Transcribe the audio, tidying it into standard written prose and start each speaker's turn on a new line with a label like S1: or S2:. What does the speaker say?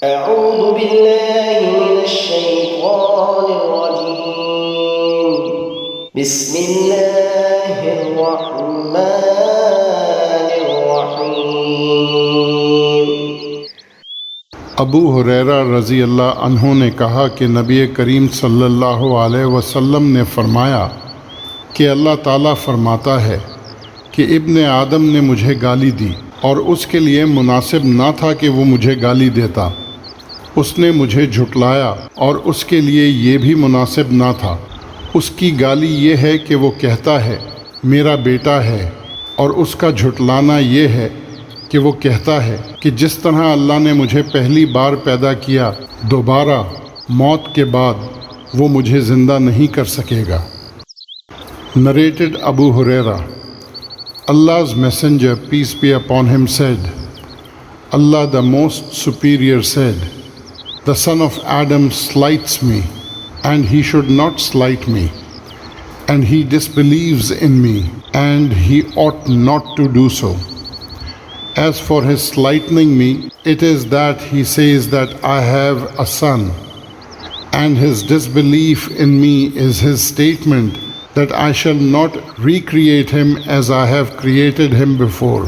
S1: أعوذ بالله من الشيطان الرجيم بسم الله الرحمن الرحيم
S2: ابو ہریرہ رضی اللہ عنہ نے کہا کہ نبی کریم صلی اللہ علیہ وسلم نے فرمایا کہ اللہ تعالیٰ فرماتا ہے کہ ابن آدم نے مجھے گالی دی اور اس کے لیے مناسب نہ تھا کہ وہ مجھے گالی دیتا، اس نے مجھے جھٹلایا اور اس کے لیے یہ بھی مناسب نہ تھا۔ اس کی گالی یہ ہے کہ وہ کہتا ہے میرا بیٹا ہے، اور اس کا جھٹلانا یہ ہے کہ وہ کہتا ہے کہ جس طرح اللہ نے مجھے پہلی بار پیدا کیا دوبارہ موت کے بعد وہ مجھے زندہ نہیں کر سکے گا۔ narrated Abu Huraira. Allah's Messenger, peace be upon him, said, Allah the Most Superior said, the son of Adam slights me, and he should not slight me, and he disbelieves in me, and he ought not to do so. As for his slightening me, it is that he says that I have a son, and his disbelief in me is his statement that I shall not recreate him as I have created him before.